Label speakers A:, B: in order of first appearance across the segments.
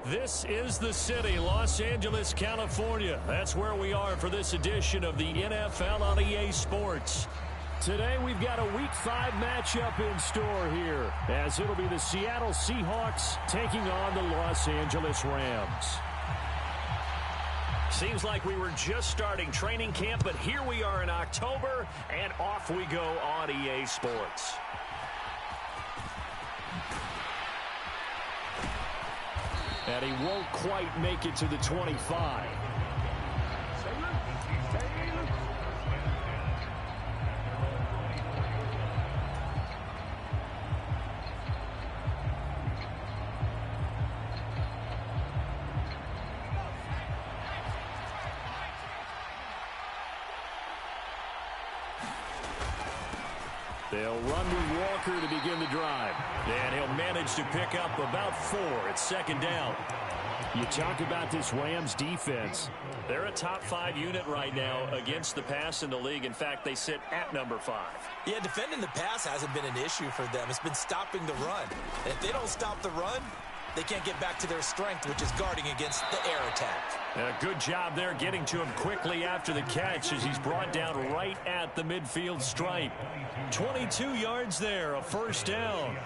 A: This is the city, Los Angeles, California. That's where we are for this edition of the NFL on EA Sports. Today we've got a Week 5 matchup in store here, as it'll be the Seattle Seahawks taking on the Los Angeles Rams. Seems like we were just starting training camp, but here we are in October, and off we go on EA Sports. And he won't quite make it to the 25. They'll run with Walker to begin the drive. And he'll manage to pick up about 4 at second down. You talk about this Rams defense. They're a top 5 unit right now against the pass in the league. In fact, they sit at number 5.
B: Yeah, defending the pass hasn't been an issue for them. It's been stopping the run. And if they don't stop the run, they can't get back to their strength, which is guarding against the air attack.
A: Good job there getting to him quickly after the catch as he's brought down right at the midfield stripe. 22 yards there, a first down.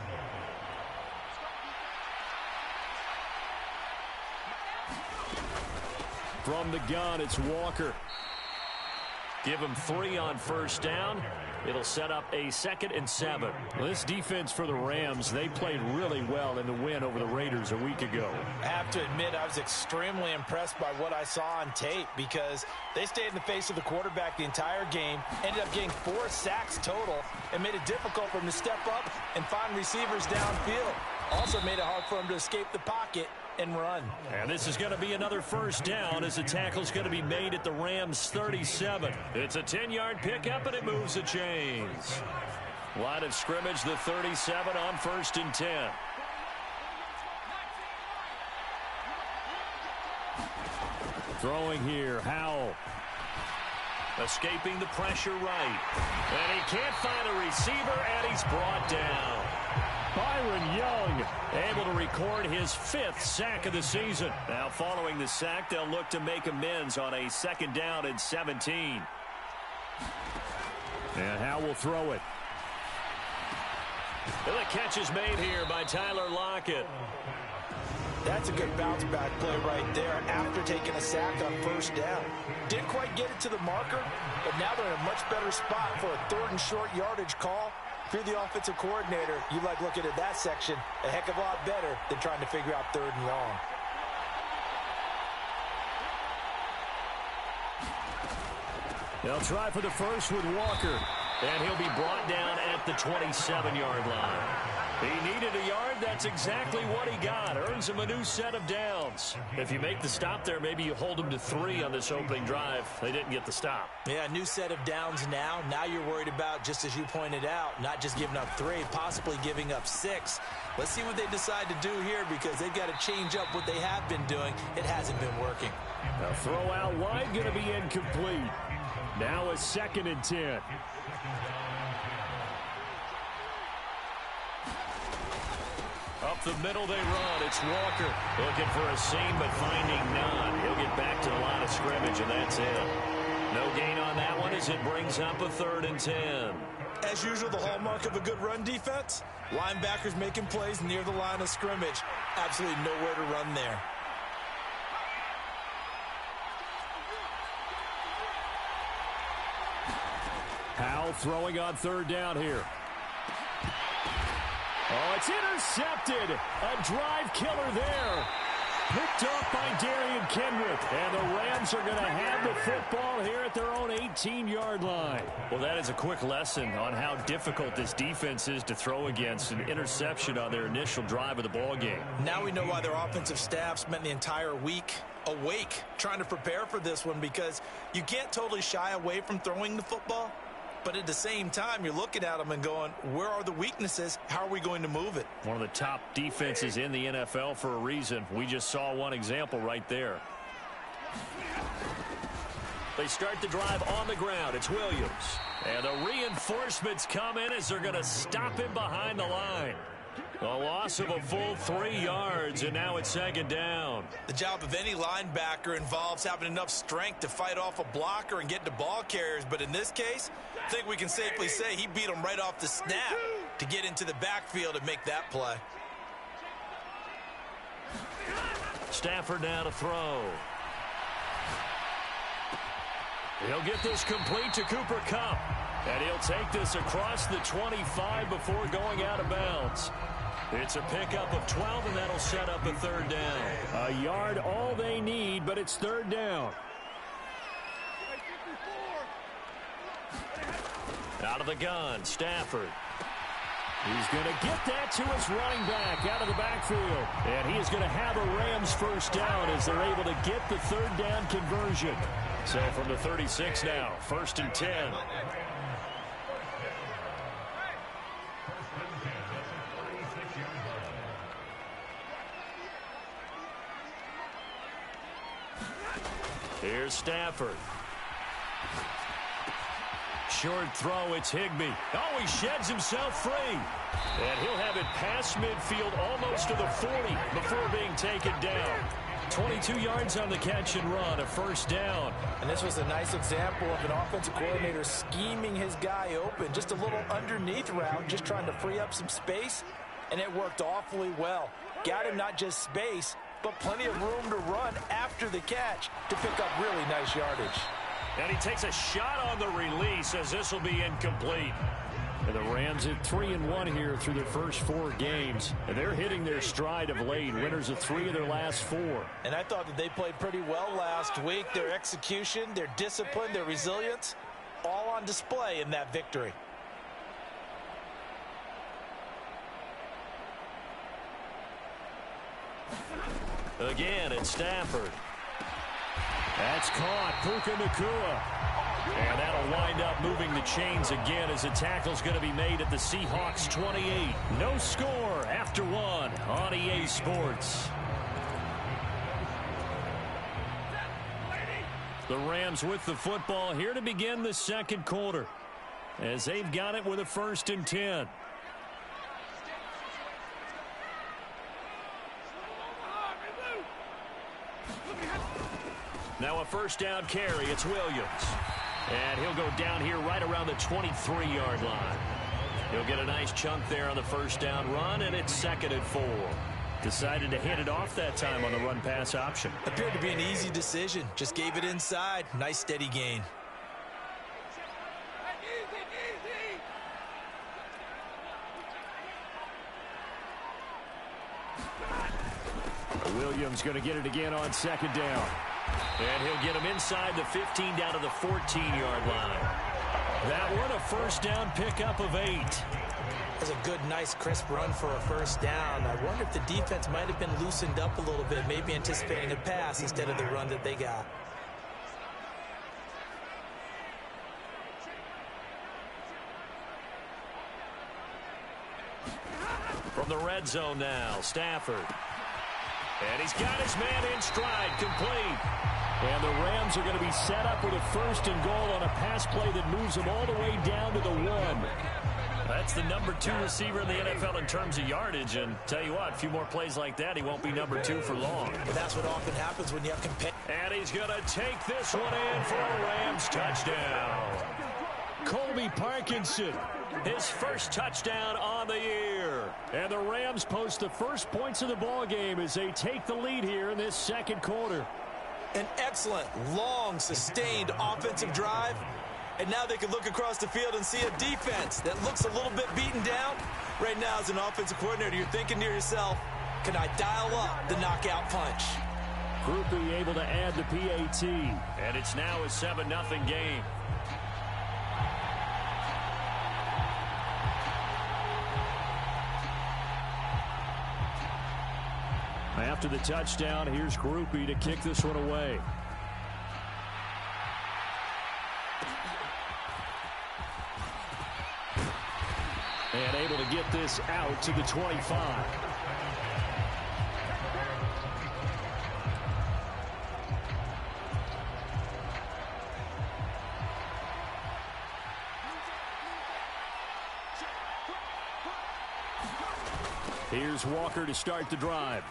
A: From the gun, it's Walker. Give him 3 on first down. It'll set up a 2nd and 7. Well, this defense for the Rams, they played really well in the win over the Raiders a week ago.
B: I have to admit, I was extremely impressed by what I saw on tape because they stayed in the face of the quarterback the entire game, ended up getting 4 sacks total, and made it difficult for him to step up and find receivers downfield. Also made it hard for him to escape the pocket and run.
A: And this is going to be another first down as the tackle's going to be made at the Rams 37. It's a 10-yard pickup, and it moves the chains. Line of scrimmage, the 37 on 1st and 10. Throwing here, Howell. Escaping the pressure right. And he can't find a receiver, and he's brought down. Byron Young able to record his 5th sack of the season. Now following the sack, they'll look to make amends on a 2nd down and 17. And Howell will throw it. And the catch is made here by Tyler Lockett.
B: That's a good bounce back play right there after taking a sack on first down. Didn't quite get it to the marker, but now they're in a much better spot for a 3rd and short yardage call. If you're the offensive coordinator, you like looking at that section a heck of a lot better than trying to figure out 3rd and long.
A: They'll try for the first with Walker, and he'll be brought down at the 27-yard line. He needed a yard. That's exactly what he got. Earns him a new set of downs. If you make the stop there, maybe you hold him to 3 on this opening drive. They didn't get the stop.
B: Yeah, new set of downs now. Now you're worried about, just as you pointed out, not just giving up 3, possibly giving up 6. Let's see what they decide to do here because they've got to change up what they have been doing. It hasn't been working.
A: A throw out wide going to be incomplete. Now a 2nd and 10. Up the middle they run. It's Walker looking for a seam but finding none. He'll get back to the line of scrimmage, and that's it. No gain on that one as it brings up a 3rd and 10.
B: As usual, the hallmark of a good run defense, linebackers making plays near the line of scrimmage. Absolutely nowhere to run there.
A: Howell throwing on 3rd down here. Oh, it's intercepted. A drive killer there. Picked off by Darian Kendrick. And the Rams are going to have the football here at their own 18-yard line. Well, that is a quick lesson on how difficult this defense is to throw against. An interception on their initial drive of the ball game.
B: Now we know why their offensive staff spent the entire week awake trying to prepare for this one, because you can't totally shy away from throwing the football. But at the same time, you're looking at them and going, where are the weaknesses? How are we going to move it?
A: One of the top defenses in the NFL for a reason. We just saw one example right there. They start the drive on the ground. It's Williams. And the reinforcements come in as they're going to stop him behind the line. A loss of a full 3 yards, and now it's second down.
B: The job of any linebacker involves having enough strength to fight off a blocker and get to ball carriers, but in this case, I think we can safely say he beat him right off the snap to get into the backfield and make that play.
A: Stafford now to throw. He'll get this complete to Cooper Kupp, and he'll take this across the 25 before going out of bounds. It's a pickup of 12, and that'll set up a third down. A yard all they need, but it's third down. Out of the gun, Stafford. He's going to get that to his running back out of the backfield. And he is going to have a Rams first down as they're able to get the third down conversion. So from the 36 now, 1st and 10. Here's Stafford. Short throw, it's Higbee. Oh, he sheds himself free. And he'll have it past midfield almost to the 40 before being taken down. 22 yards on the catch and run, a first down.
B: And this was a nice example of an offensive coordinator scheming his guy open. Just a little underneath route, just trying to free up some space, and it worked awfully well. Got him not just space, but plenty of room to run after the catch to pick up really nice yardage.
A: And he takes a shot on the release as this will be incomplete. And the Rams at 3-1 here through their first 4 games. And they're hitting their stride of late. Winners of 3 of their last 4.
B: And I thought that they played pretty well last week. Their execution, their discipline, their resilience, all on display in that victory.
A: Again, it's Stafford. That's caught. Puka Nacua. And that'll wind up moving the chains again as the tackle's going to be made at the Seahawks 28. No score after 1 on EA Sports. The Rams with the football here to begin the second quarter as they've got it with a 1st and 10. Now a first down carry. It's Williams. And he'll go down here right around the 23-yard line. He'll get a nice chunk there on the first down run, and it's 2nd and 4. Decided to hand it off that time on the run-pass option.
B: Appeared to be an easy decision. Just gave it inside. Nice steady gain.
A: Williams going to get it again on 2nd down. And he'll get him inside the 15 down to the 14-yard line. That one a first down pickup of 8.
B: That's a good, nice, crisp run for a first down. I wonder if the defense might have been loosened up a little bit, maybe anticipating a pass instead of the run that they got.
A: From the red zone now, Stafford. And he's got his man in stride, complete. And the Rams are going to be set up with a 1st and goal on a pass play that moves them all the way down to the 1. That's the number 2 receiver in the NFL in terms of yardage. And tell you what, a few more plays like that, he won't be number 2 for long.
B: But that's what often happens when you have competitive.
A: And he's going to take this one in for a Rams touchdown. Colby Parkinson, his first touchdown on the year. And the Rams post the first points of the ball game as they take the lead here in this second quarter.
B: An excellent, long, sustained offensive drive. And now they can look across the field and see a defense that looks a little bit beaten down. Right now, as an offensive coordinator, you're thinking to yourself, can I dial up the knockout punch?
A: Groupie able to add the PAT. And it's now a 7-0 game. After the touchdown, here's Groupie to kick this one away. And able to get this out to the 25. Here's Walker to start the drive.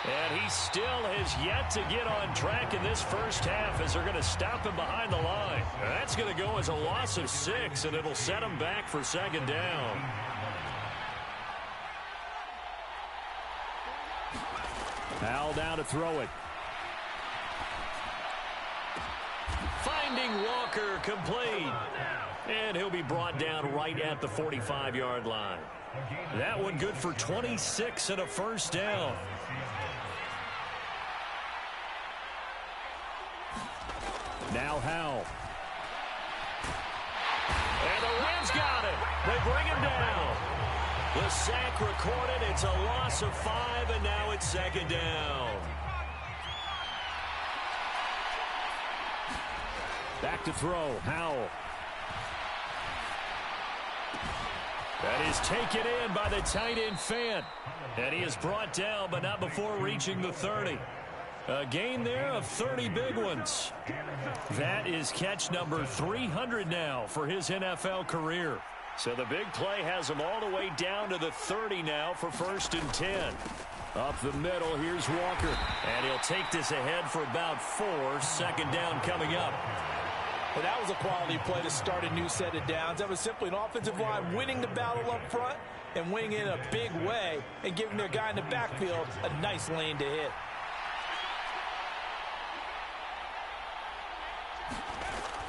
A: And he still has yet to get on track in this first half as they're going to stop him behind the line. That's going to go as a loss of 6, and it'll set him back for second down. Howell down to throw it. Finding Walker complete. And he'll be brought down right at the 45-yard line. That one good for 26 and a first down. Now Howell. And the Rams got it. They bring him down. The sack recorded. It's a loss of 5, and now it's second down. Back to throw. Howell. That is taken in by the tight end Fant. And he is brought down, but not before reaching the 30. A gain there of 30 big ones. That is catch number 300 now for his NFL career. So the big play has him all the way down to the 30 now for 1st and 10. Up the middle, here's Walker. And he'll take this ahead for about 4. Second down coming up.
B: Well, that was a quality play to start a new set of downs. That was simply an offensive line winning the battle up front and winning it in a big way and giving their guy in the backfield a nice lane to hit.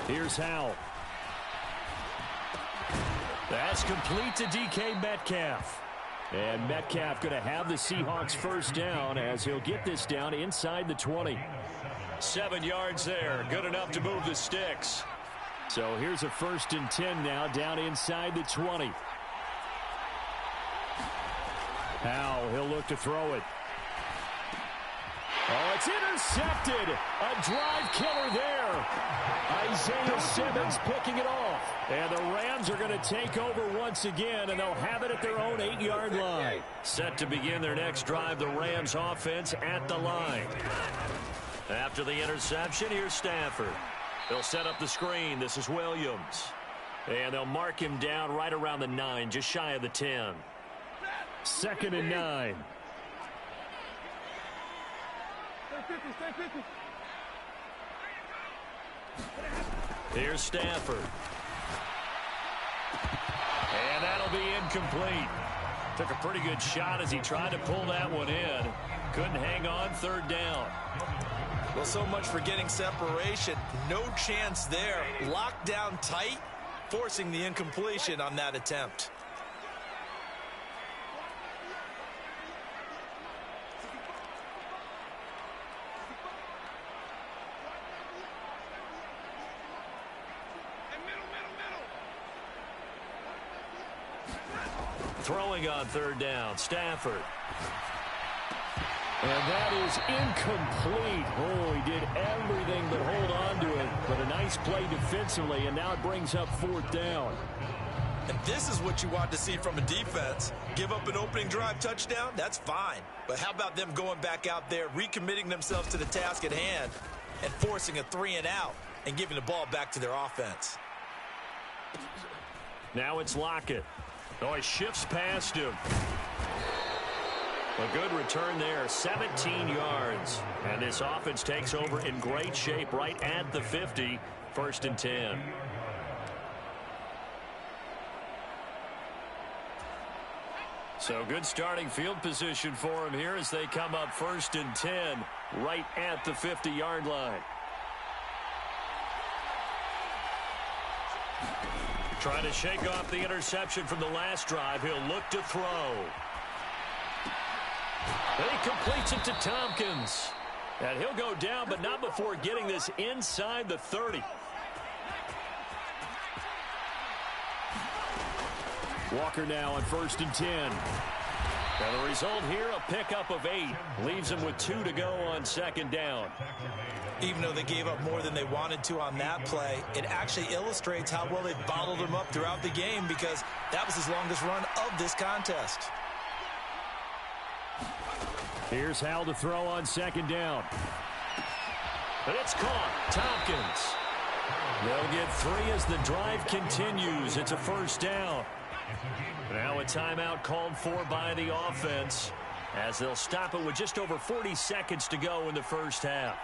A: Here's Howell. That's complete to DK Metcalf. And Metcalf going to have the Seahawks first down as he'll get this down inside the 20. 7 yards there. Good enough to move the sticks. So here's a 1st and 10 now down inside the 20. Howell, he'll look to throw it. Oh, it's intercepted. A drive killer there. Isaiah Simmons picking it off. And the Rams are going to take over once again, and they'll have it at their own 8-yard line. Set to begin their next drive, the Rams offense at the line. After the interception, here's Stafford. They'll set up the screen. This is Williams. And they'll mark him down right around the 9, just shy of the 10. 2nd and 9. Here's Stafford. And that'll be incomplete. Took a pretty good shot as he tried to pull that one in. Couldn't hang on, 3rd down.
B: Well, so much for getting separation. No chance there. Locked down tight, forcing the incompletion on that attempt.
A: Throwing on 3rd down, Stafford. And that is incomplete. Oh, he did everything but hold on to it. But a nice play defensively, and now it brings up 4th down.
B: And this is what you want to see from a defense. Give up an opening drive touchdown, that's fine. But how about them going back out there, recommitting themselves to the task at hand, and forcing a 3-and-out, and giving the ball back to their offense.
A: Now it's Lockett. Oh, he shifts past him. A good return there, 17 yards. And this offense takes over in great shape right at the 50, 1st and 10. So good starting field position for him here as they come up 1st and 10 right at the 50-yard line. Trying to shake off the interception from the last drive. He'll look to throw. He completes it to Tompkins. And he'll go down, but not before getting this inside the 30. Walker now on 1st and 10. And the result here, a pickup of 8. Leaves him with 2 to go on 2nd down.
B: Even though they gave up more than they wanted to on that play, it actually illustrates how well they bottled him up throughout the game, because that was his longest run of this contest.
A: Here's Howell to throw on 2nd down. And it's caught. Tompkins. They'll get 3 as the drive continues. It's a 1st down. Now a timeout called for by the offense, as they'll stop it with just over 40 seconds to go in the first half.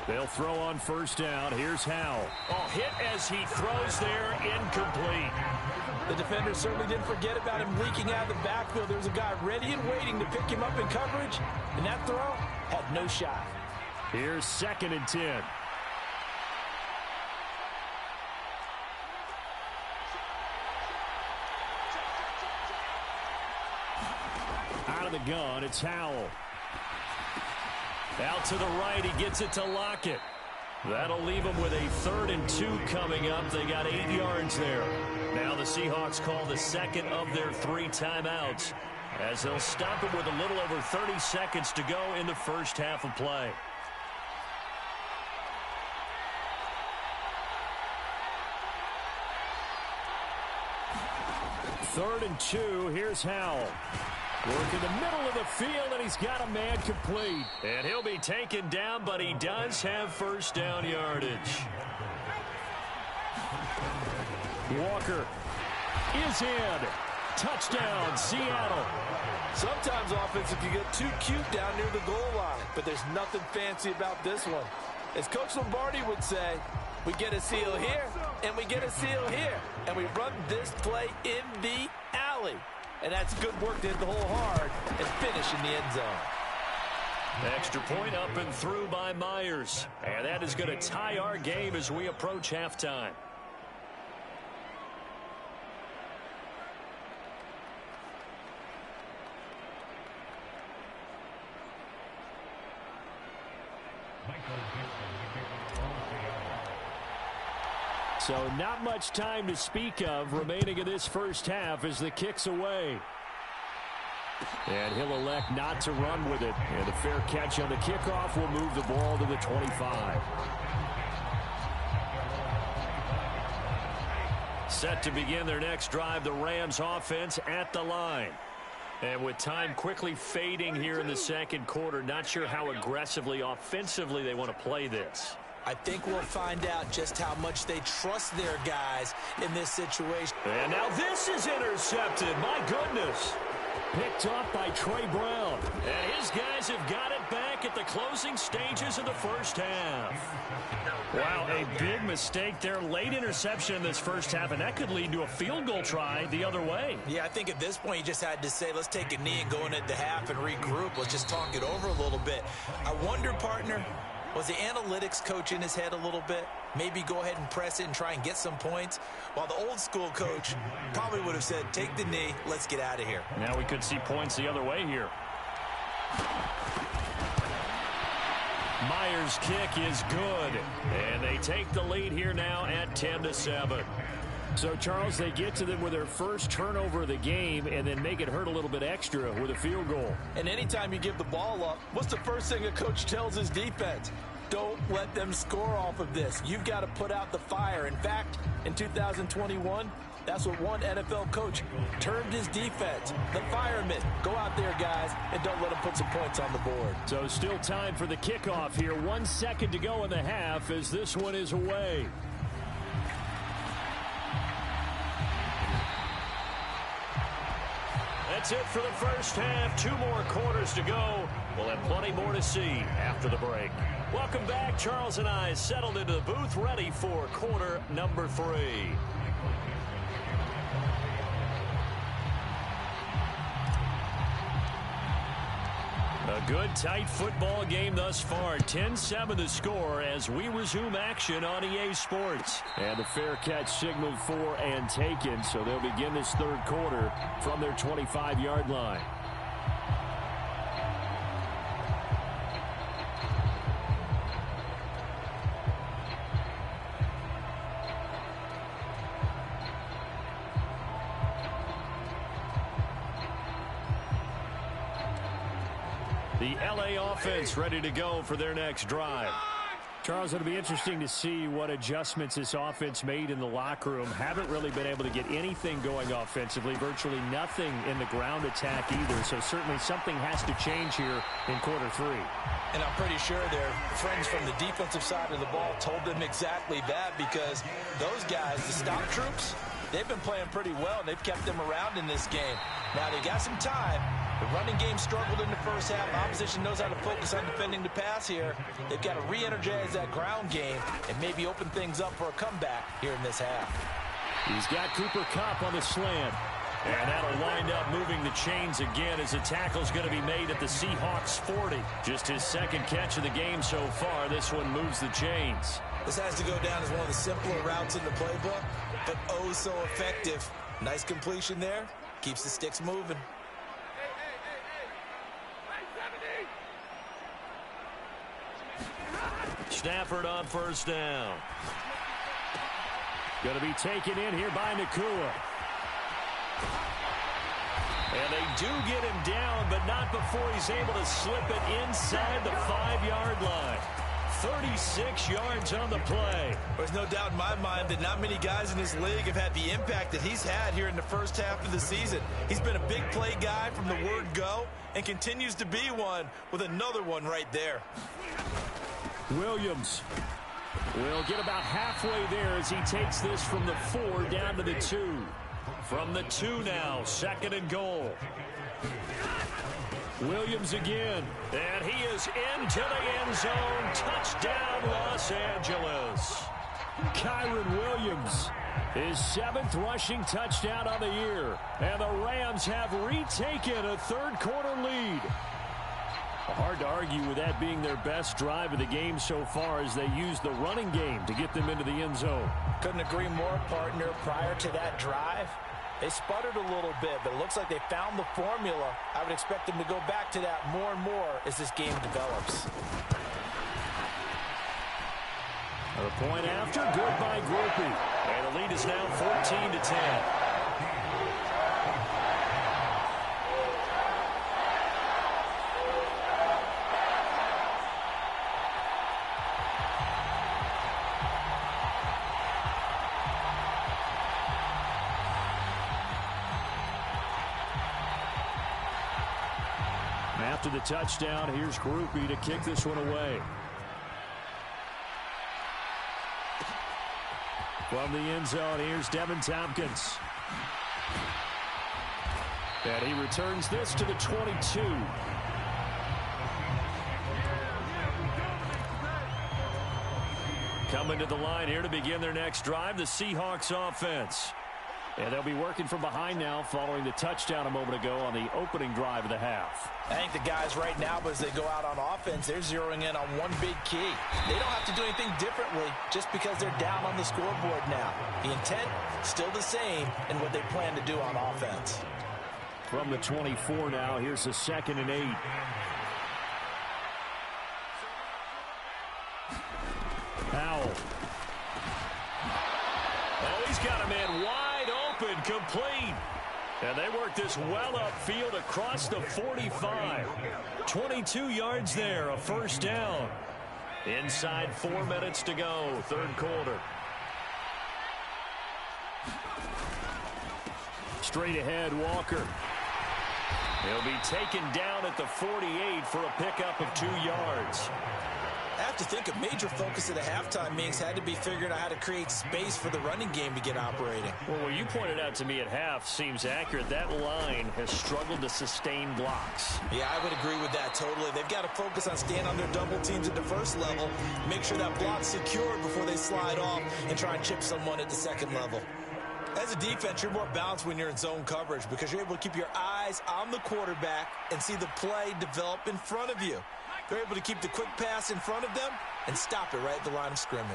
A: They'll throw on first down. Here's Howell. Oh, hit as he throws there, incomplete.
B: The defender certainly didn't forget about him leaking out of the backfield. There was a guy ready and waiting to pick him up in coverage, and that throw had no shot.
A: Here's 2nd and 10. Out of the gun, it's Howell. Out to the right, he gets it to Lockett. That'll leave them with a 3rd and 2 coming up. They got 8 yards there. Now the Seahawks call the second of their 3 timeouts, as they'll stop it with a little over 30 seconds to go in the first half of play. Third and 2, here's Howell. Work in the middle of the field, and he's got a man complete. And he'll be taken down, but he does have first down yardage. Walker is in. Touchdown, Seattle.
B: Sometimes offensive can get too cute down near the goal line, but there's nothing fancy about this one. As Coach Lombardi would say, we get a seal here, and we get a seal here, and we run this play in the alley. And that's good work to hit the hole hard and finish in the end zone.
A: Extra point up and through by Myers. And that is going to tie our game as we approach halftime. So not much time to speak of remaining in this first half as the kick's away. And he'll elect not to run with it. And a fair catch on the kickoff will move the ball to the 25. Set to begin their next drive, the Rams offense at the line. And with time quickly fading here in the second quarter, not sure how aggressively, offensively they want to play this.
B: I think we'll find out just how much they trust their guys in this situation.
A: And now this is intercepted. My goodness. Picked up by Trey Brown. And his guys have got it back at the closing stages of the first half. Wow, a big mistake there. Late interception in this first half, and that could lead to a field goal try the other way.
B: Yeah, I think at this point you just had to say, let's take a knee and go into the half and regroup. Let's just talk it over a little bit. I wonder, partner, was the analytics coach in his head a little bit? Maybe go ahead and press it and try and get some points. While the old school coach probably would have said, take the knee, let's get out of here.
A: Now we could see points the other way here. Myers' kick is good. And they take the lead here now at 10-7. So, Charles, they get to them with their first turnover of the game and then make it hurt a little bit extra with a field goal.
B: And anytime you give the ball up, what's the first thing a coach tells his defense? Don't let them score off of this. You've got to put out the fire. In fact, in 2021, that's what one NFL coach termed his defense. The firemen. Go out there, guys, and don't let them put some points on the board.
A: So still time for the kickoff here. 1 second to go in the half as this one is away. That's it for the first half. 2 more quarters to go. We'll have plenty more to see after the break. Welcome back. Charles and I settled into the booth, ready for quarter number 3. A good, tight football game thus far. 10-7 the score as we resume action on EA Sports. And the fair catch signaled for and taken, so they'll begin this third quarter from their 25-yard line. The LA offense ready to go for their next drive. Charles, it'll be interesting to see what adjustments this offense made in the locker room. Haven't really been able to get anything going offensively, virtually nothing in the ground attack either. So certainly something has to change here in quarter 3.
B: And I'm pretty sure their friends from the defensive side of the ball told them exactly that, because those guys, the stop troops, they've been playing pretty well, and they've kept them around in this game. Now, they got some time. The running game struggled in the first half. Opposition knows how to focus on defending the pass here. They've got to re-energize that ground game and maybe open things up for a comeback here in this half.
A: He's got Cooper Kupp on the slant. And that'll wind up moving the chains again as the tackle's going to be made at the Seahawks 40. Just his second catch of the game so far. This one moves the chains.
B: This has to go down as one of the simpler routes in the playbook, but oh so effective. Nice completion there. Keeps the sticks moving.
A: Stafford on first down. Going to be taken in here by Nacua. And they do get him down, but not before he's able to slip it inside the 5-yard line. 36 yards on the play.
B: There's no doubt in my mind that not many guys in this league have had the impact that he's had here in the first half of the season. He's been a big play guy from the word go and continues to be one with another one right there.
A: Williams will get about halfway there as he takes this from the 4 down to the 2. From the 2 now, 2nd and goal. Williams again, and he is into the end zone. Touchdown, Los Angeles. Kyren Williams, his 7th rushing touchdown on the year. And the Rams have retaken a third-quarter lead. Hard to argue with that being their best drive of the game so far as they use the running game to get them into the end zone.
B: Couldn't agree more, partner. Prior to that drive, they sputtered a little bit, but it looks like they found the formula. I would expect them to go back to that more and more as this game develops.
A: A point after, good by Grupe. And the lead is now 14-10. After the touchdown, here's Grupe to kick this one away. From the end zone, here's Devin Tompkins. And he returns this to the 22. Coming to the line here to begin their next drive, the Seahawks offense. And they'll be working from behind now following the touchdown a moment ago on the opening drive of the half.
B: I think the guys right now, as they go out on offense, they're zeroing in on one big key. They don't have to do anything differently just because they're down on the scoreboard now. The intent, still the same in what they plan to do on offense.
A: From the 24 now, here's a 2nd and 8. Powell. Oh, he's got a man wide open, complete. And they work this well upfield across the 45. 22 yards there, a first down. Inside 4 minutes to go, third quarter. Straight ahead, Walker. He'll be taken down at the 48 for a pickup of 2 yards.
B: I have to think a major focus of the halftime meetings had to be figuring out how to create space for the running game to get operating.
A: Well, what you pointed out to me at half seems accurate. That line has struggled to sustain blocks.
B: Yeah, I would agree with that totally. They've got to focus on staying on their double teams at the first level, make sure that block's secured before they slide off and try and chip someone at the second level. As a defense, you're more balanced when you're in zone coverage because you're able to keep your eyes on the quarterback and see the play develop in front of you. They're able to keep the quick pass in front of them and stop it right at the line of scrimmage.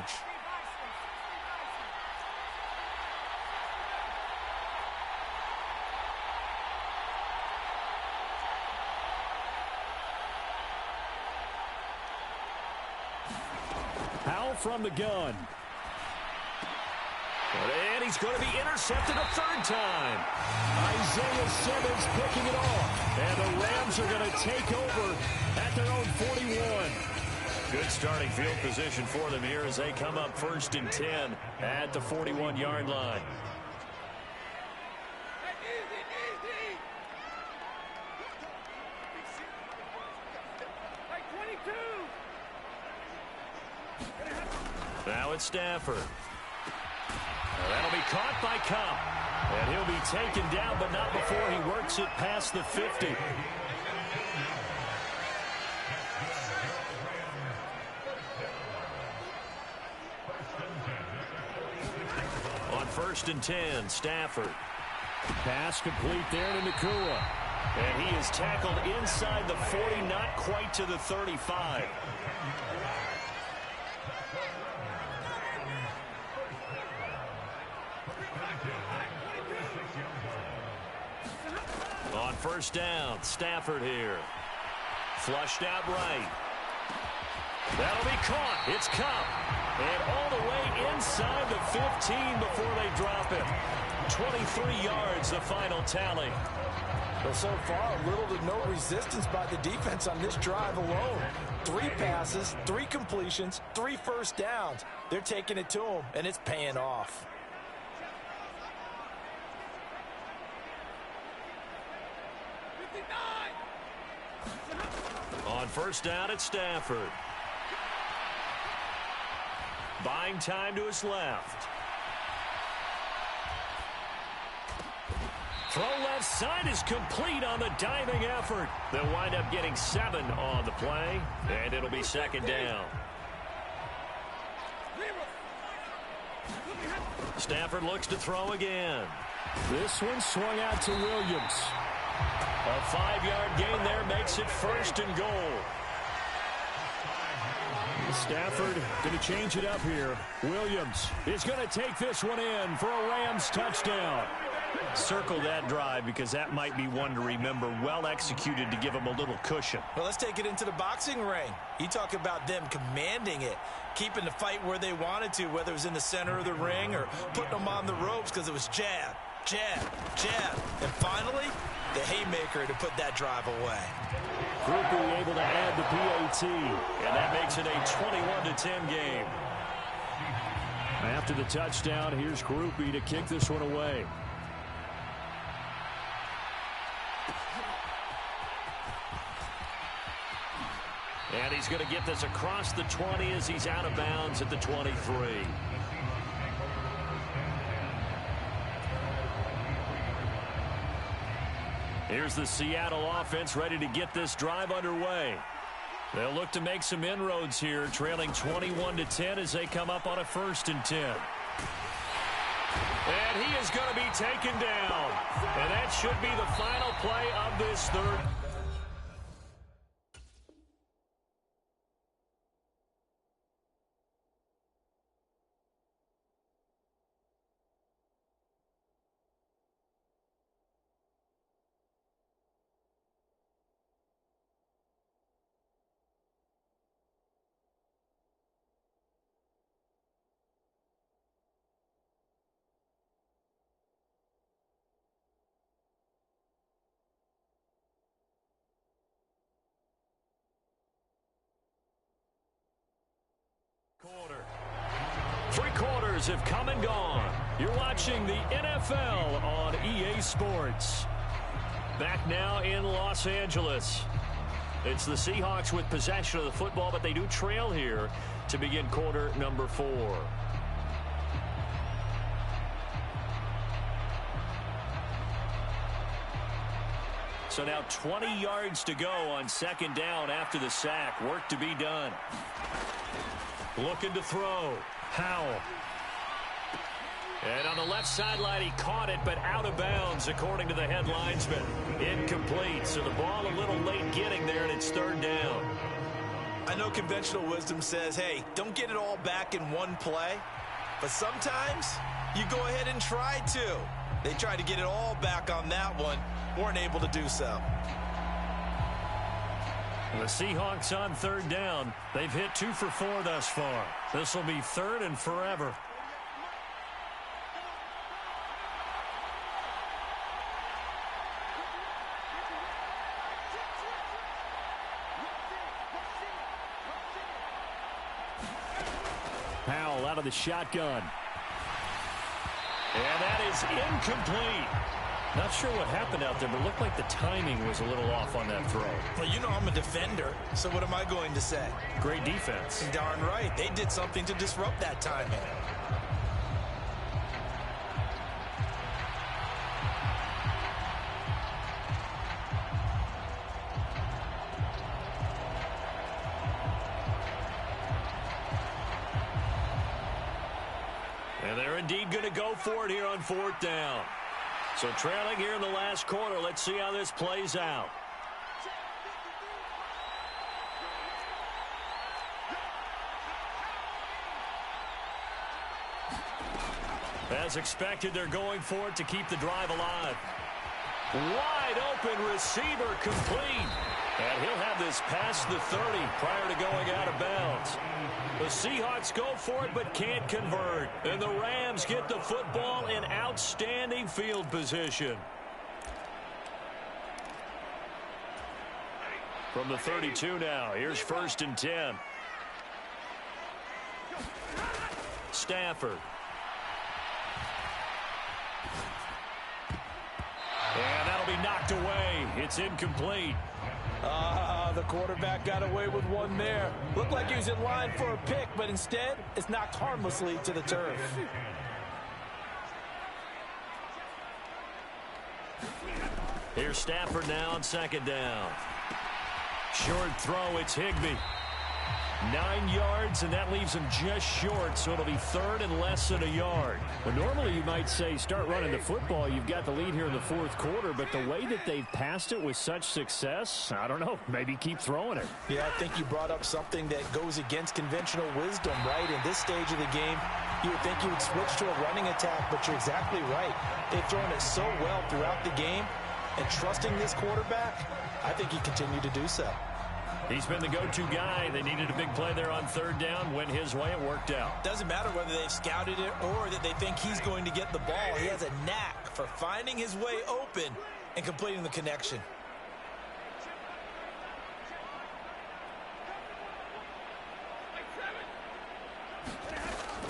A: Powell from the gun. And he's going to be intercepted a third time. Isaiah Simmons picking it off. And the Rams are going to take over at their own 41. Good starting field position for them here as they come up 1st and 10 at the 41-yard line. Now it's Stafford. That'll be caught by Kupp. And he'll be taken down, but not before he works it past the 50. On 1st and 10, Stafford.
C: Pass complete there to Nacua.
A: And he is tackled inside the 40, not quite to the 35. On 1st down, Stafford here. Flushed out right. That'll be caught. It's Kupp. And all the way inside the 15 before they drop him. 23 yards, the final tally.
B: Well, so far, little to no resistance by the defense on this drive alone. 3 passes, 3 completions, 3 first downs. They're taking it to him, and it's paying off.
A: On 1st down at Stafford. Buying time to his left. Throw left side is complete on the diving effort. They'll wind up getting 7 on the play, and it'll be 2nd down. Stafford looks to throw again.
C: This one swung out to Williams.
A: A 5-yard gain there makes it 1st and goal.
C: Stafford going to change it up here. Williams is going to take this one in for a Rams touchdown.
A: Circle that drive because that might be one to remember. Well executed to give him a little cushion.
B: Well, let's take it into the boxing ring. You talk about them commanding it, keeping the fight where they wanted to, whether it was in the center of the ring or putting them on the ropes because it was jab, jab, jab. And finally, the haymaker to put that drive away.
C: Grupe able to add the PAT.
A: And that makes it a 21-10 game.
C: After the touchdown, here's Grupe to kick this one away.
A: And he's going to get this across the 20 as he's out of bounds at the 23. Here's the Seattle offense ready to get this drive underway. They'll look to make some inroads here, trailing 21-10 as they come up on a 1st and 10. And he is going to be taken down. And that should be the final play of this third. Quarter. 3 quarters have come and gone. You're watching the NFL on EA Sports. Back now in Los Angeles. It's the Seahawks with possession of the football, but they do trail here to begin quarter number 4. So now 20 yards to go on 2nd down after the sack. Work to be done. Looking to throw. Howell. And on the left sideline, he caught it, but out of bounds, according to the head linesman. Incomplete, so the ball a little late getting there, and it's 3rd down.
B: I know conventional wisdom says, hey, don't get it all back in one play. But sometimes you go ahead and try to. They tried to get it all back on that one. Weren't able to do so.
A: The Seahawks on 3rd down. They've hit 2 for 4 thus far. This will be 3rd and forever.
C: Powell out of the shotgun.
A: And that is incomplete. Not sure what happened out there, but it looked like the timing was a little off on that throw.
B: Well, you know I'm a defender, so what am I going to say?
A: Great defense.
B: Darn right. They did something to disrupt that timing.
A: indeed going to go for it here on 4th down. So trailing here in the last quarter. Let's see how this plays out. As expected, they're going for it to keep the drive alive. Wide open receiver complete. And he'll have this past the 30 prior to going out of bounds. The Seahawks go for it but can't convert. And the Rams get the football in outstanding field position. From the 32 now, here's 1st and 10. Stafford. And that'll be knocked away. It's incomplete.
B: The quarterback got away with one there. Looked like he was in line for a pick, but instead, it's knocked harmlessly to the turf.
A: Here's Stafford now on 2nd down. Short throw, it's Higbee. 9 yards, and that leaves him just short, so it'll be 3rd and less than a yard.
C: Well, normally you might say start running the football. You've got the lead here in the 4th quarter, but the way that they've passed it with such success, I don't know, maybe keep throwing it.
B: Yeah, I think you brought up something that goes against conventional wisdom, right? In this stage of the game, you would think you would switch to a running attack, but you're exactly right. They've thrown it so well throughout the game, and trusting this quarterback, I think he continued to do so.
A: He's been the go-to guy. They needed a big play there on 3rd down. Went his way. It worked out.
B: Doesn't matter whether they've scouted it or that they think he's going to get the ball. He has a knack for finding his way open and completing the connection.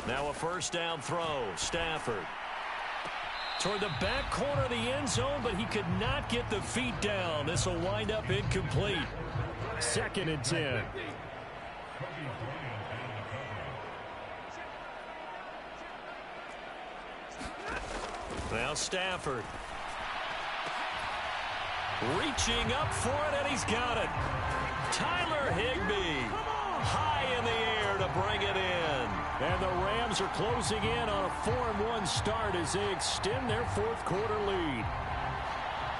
A: Now a 1st down throw. Stafford. Toward the back corner of the end zone, but he could not get the feet down. This will wind up incomplete.
C: 2nd and 10.
A: Now Stafford. Reaching up for it, and he's got it. Tyler Higbee. High in the air to bring it in.
C: And the Rams are closing in on a 4-1 start as they extend their 4th quarter lead.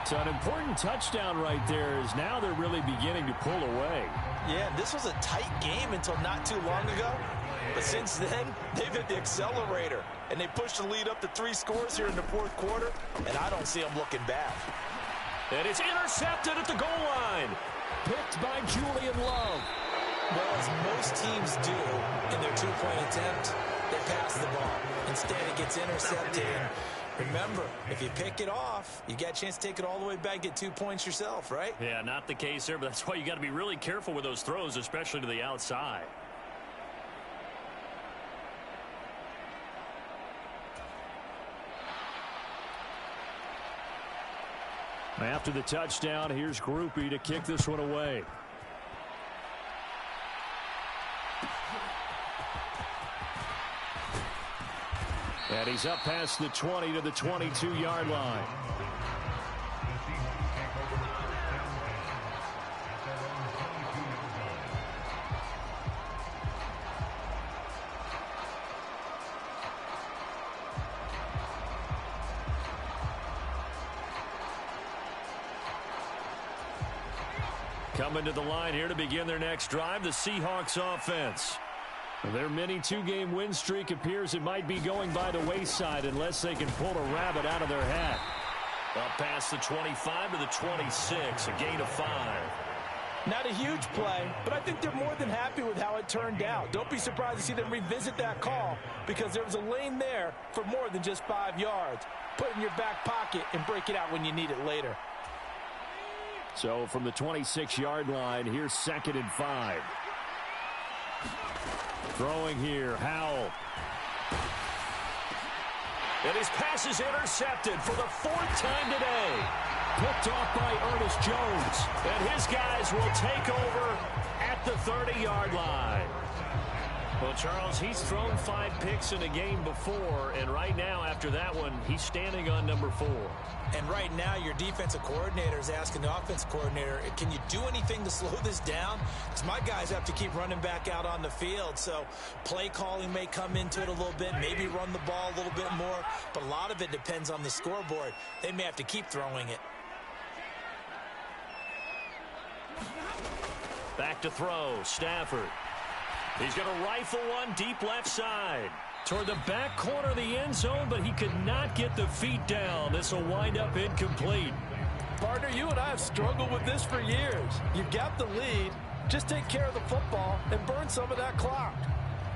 C: So an important touchdown right there is now they're really beginning to pull away.
B: Yeah, this was a tight game until not too long ago. But since then, they've hit the accelerator. And they pushed the lead up to 3 scores here in the 4th quarter. And I don't see them looking back.
A: And it's intercepted at the goal line.
C: Picked by Julian Love.
B: Well, as most teams do in their 2-point attempt, they pass the ball. Instead, it gets intercepted. And remember, if you pick it off, you got a chance to take it all the way back, get 2 points yourself, right?
A: Yeah, not the case there, but that's why you got to be really careful with those throws, especially to the outside.
C: After the touchdown, here's Grupe to kick this one away. And he's up past the 20 to the 22-yard line. Coming to the line here to begin their next drive, the Seahawks offense. Their mini 2-game win streak appears it might be going by the wayside unless they can pull a rabbit out of their hat.
A: Up past the 25 to the 26, a gain of 5.
B: Not a huge play, but I think they're more than happy with how it turned out. Don't be surprised to see them revisit that call because there was a lane there for more than just 5 yards. Put it in your back pocket and break it out when you need it later.
C: So from the 26-yard line, here's 2nd and 5. Throwing here, Howell.
A: And his pass is intercepted for the 4th time today.
C: Picked off by Ernest Jones.
A: And his guys will take over at the 30-yard line.
C: Well, Charles, he's thrown 5 picks in a game before, and right now, after that one, he's standing on number 4.
B: And right now, your defensive coordinator is asking the offensive coordinator, can you do anything to slow this down? Because my guys have to keep running back out on the field. So play calling may come into it a little bit, maybe run the ball a little bit more. But a lot of it depends on the scoreboard. They may have to keep throwing it.
C: Back to throw, Stafford. He's going to rifle one deep left side. Toward the back corner of the end zone, but he could not get the feet down. This will wind up incomplete.
B: Partner, you and I have struggled with this for years. You've got the lead. Just take care of the football and burn some of that clock.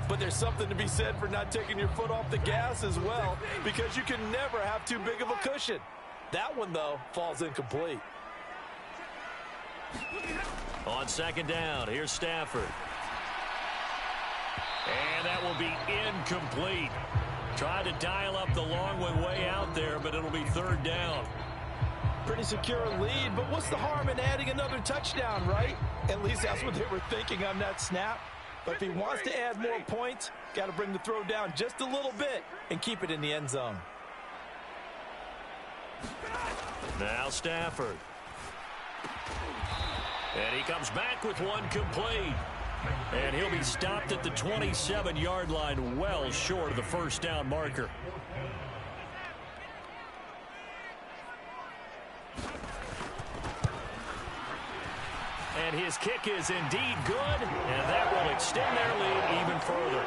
B: But there's something to be said for not taking your foot off the gas as well, because you can never have too big of a cushion. That one, though, falls incomplete.
C: On second down, here's Stafford. And that will be incomplete. Tried to dial up the long one way out there, but it'll be third down.
B: Pretty secure lead, but what's the harm in adding another touchdown, right? At least that's what they were thinking on that snap. But if he wants to add more points, got to bring the throw down just a little bit and keep it in the end zone.
C: Now Stafford. And he comes back with one complete. And he'll be stopped at the 27-yard line, well short of the first down marker. And his kick is indeed good, and that will extend their lead even further.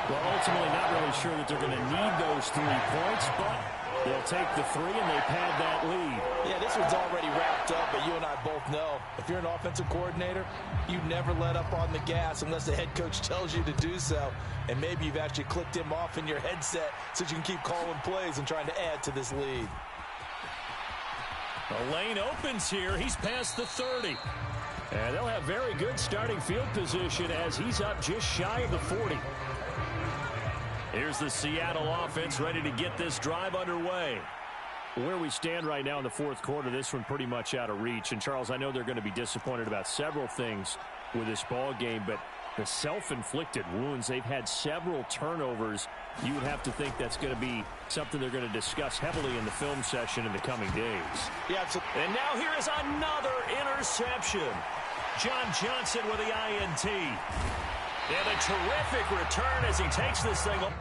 C: Well, ultimately not really sure that they're going to need those 3 points, but they'll take the 3 and they pad that lead.
B: Yeah, this one's already wrapped up, but you and I both know if you're an offensive coordinator, you never let up on the gas unless the head coach tells you to do so. And maybe you've actually clicked him off in your headset so you can keep calling plays and trying to add to this lead.
C: The lane opens here. He's past the 30. And they'll have very good starting field position as he's up just shy of the 40. Here's the Seattle offense ready to get this drive underway. Where we stand right now in the fourth quarter, this one pretty much out of reach. And, Charles, I know they're going to be disappointed about several things with this ball game, but the self-inflicted wounds, they've had several turnovers. You would have to think that's going to be something they're going to discuss heavily in the film session in the coming days.
B: Yeah, absolutely.
C: And now here is another interception. John Johnson with the INT. And a terrific return as he takes this thing up.